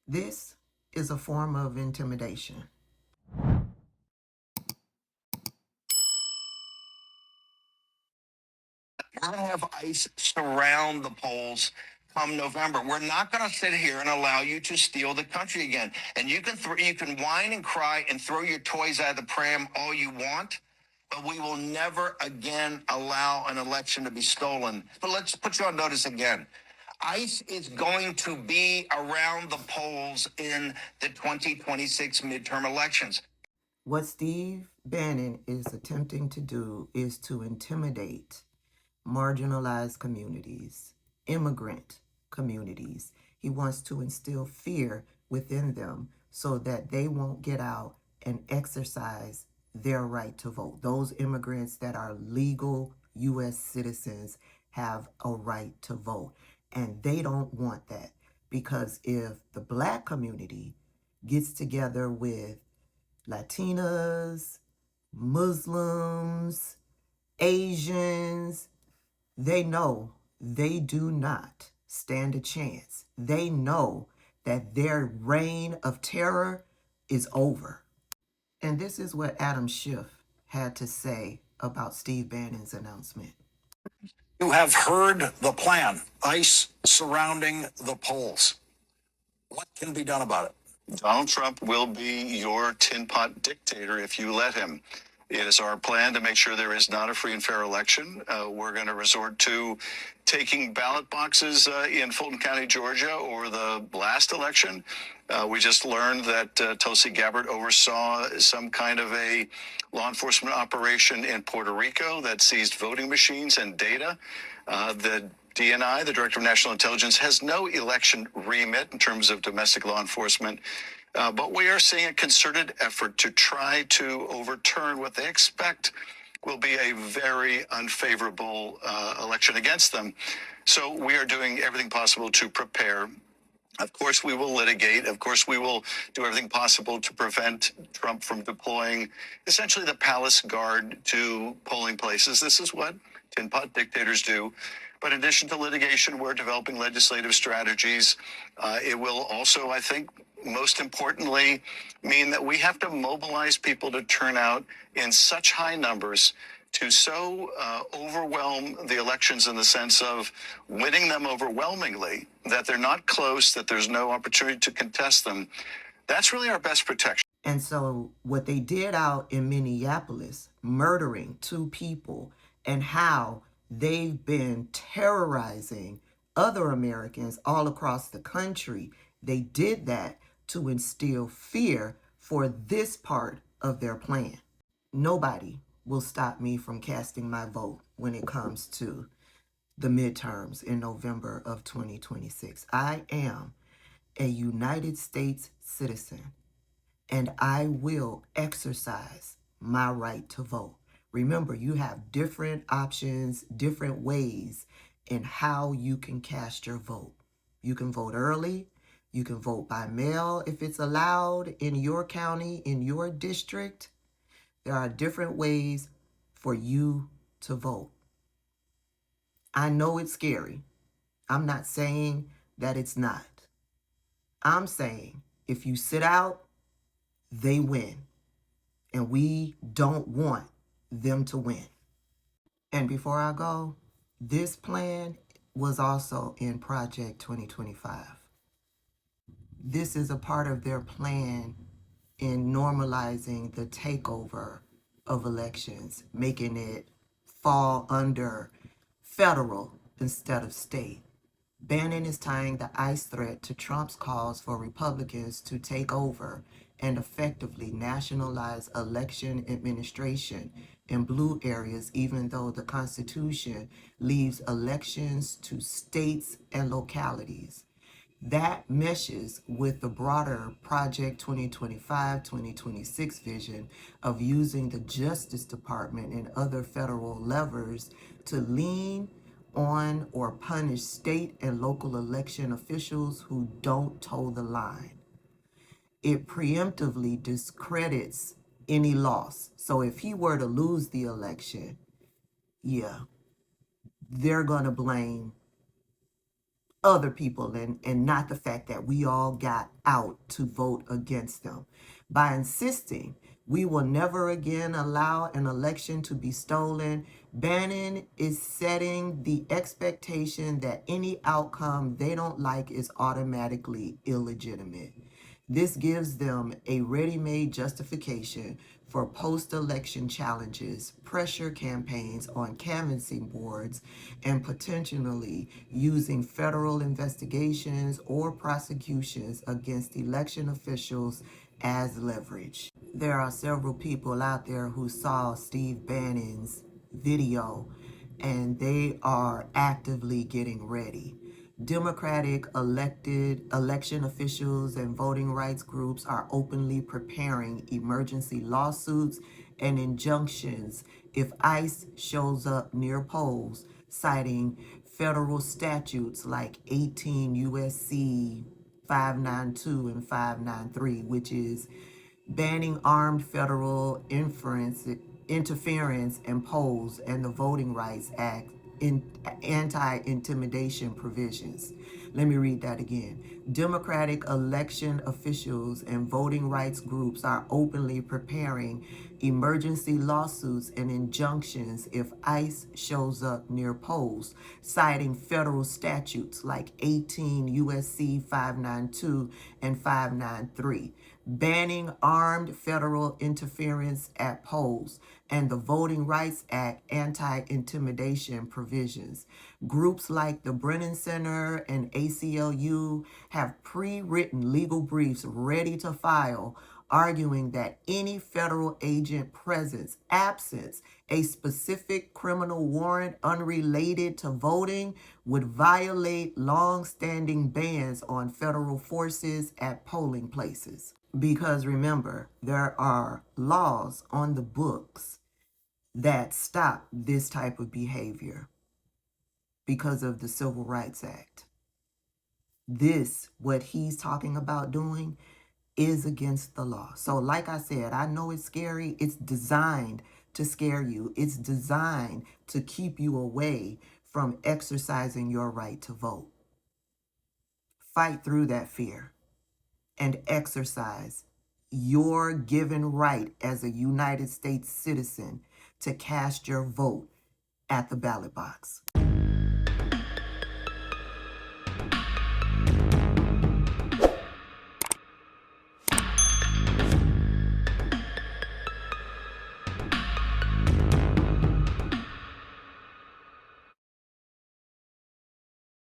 This is a form of intimidation. We're going to have ICE surround the polls come November. We're not going to sit here and allow you to steal the country again. And you can whine and cry and throw your toys out of the pram all you want, but we will never again allow an election to be stolen. But let's put you on notice again. ICE is going to be around the polls in the 2026 midterm elections. What Steve Bannon is attempting to do is to intimidate marginalized communities, immigrant communities. He wants to instill fear within them so that they won't get out and exercise their right to vote. Those immigrants that are legal U.S. citizens have a right to vote. And they don't want that, because if the Black community gets together with Latinas, Muslims, Asians, they know they do not stand a chance. They know that their reign of terror is over. And this is what Adam Schiff had to say about Steve Bannon's announcement. You have heard the plan, ICE surrounding the polls. What can be done about it? Donald Trump will be your tin pot dictator if you let him. It is our plan to make sure there is not a free and fair election. We're going to resort to taking ballot boxes in Fulton County, Georgia, or the last election. We just learned that Tulsi Gabbard oversaw some kind of a law enforcement operation in Puerto Rico that seized voting machines and data. The DNI, the Director of National Intelligence, has no election remit in terms of domestic law enforcement. But we are seeing a concerted effort to try to overturn what they expect will be a very unfavorable election against them. So we are doing everything possible to prepare. Of course, we will litigate. Of course, we will do everything possible to prevent Trump from deploying essentially the palace guard to polling places. This is what tin pot dictators do. But in addition to litigation, we're developing legislative strategies. It will also, I think, most importantly, mean that we have to mobilize people to turn out in such high numbers to so overwhelm the elections in the sense of winning them overwhelmingly, that they're not close, that there's no opportunity to contest them. That's really our best protection. And so what they did out in Minneapolis, murdering 2 people, and how they've been terrorizing other Americans all across the country, they did that to instill fear for this part of their plan. Nobody will stop me from casting my vote when it comes to the midterms in November of 2026. I am a United States citizen, and I will exercise my right to vote. Remember, you have different options, different ways in how you can cast your vote. You can vote early. You can vote by mail if it's allowed in your county, in your district. There are different ways for you to vote. I know it's scary. I'm not saying that it's not. I'm saying if you sit out, they win. And we don't want them to win. And before I go, this plan was also in Project 2025. This is a part of their plan in normalizing the takeover of elections, making it fall under federal instead of state. Bannon is tying the ICE threat to Trump's calls for Republicans to take over and effectively nationalize election administration in blue areas, even though the Constitution leaves elections to states and localities. That meshes with the broader Project 2025-2026 vision of using the Justice Department and other federal levers to lean on or punish state and local election officials who don't toe the line. It preemptively discredits any loss. So if he were to lose the election, they're going to blame other people and not the fact that we all got out to vote against them. By insisting we will never again allow an election to be stolen, Bannon is setting the expectation that any outcome they don't like is automatically illegitimate. This gives them a ready-made justification for post-election challenges, pressure campaigns on canvassing boards, and potentially using federal investigations or prosecutions against election officials as leverage. There are several people out there who saw Steve Bannon's video, and they are actively getting ready. Democratic election officials and voting rights groups are openly preparing emergency lawsuits and injunctions if ICE shows up near polls, citing federal statutes like 18 USC 592 and 593, which is banning armed federal interference in polls and the Voting Rights Act in anti-intimidation provisions. Let me read that again. Democratic election officials and voting rights groups are openly preparing emergency lawsuits and injunctions if ICE shows up near polls, citing federal statutes like 18 USC 592 and 593, banning armed federal interference at polls, and the Voting Rights Act anti-intimidation provisions. Groups like the Brennan Center and ACLU have pre-written legal briefs ready to file, arguing that any federal agent presence absent a specific criminal warrant unrelated to voting would violate long-standing bans on federal forces at polling places. Because remember, there are laws on the books that stop this type of behavior because of the Civil Rights Act. This, what he's talking about doing, is against the law. So like I said, I know it's scary. It's designed to scare you. It's designed to keep you away from exercising your right to vote. Fight through that fear and exercise your given right as a United States citizen to cast your vote at the ballot box.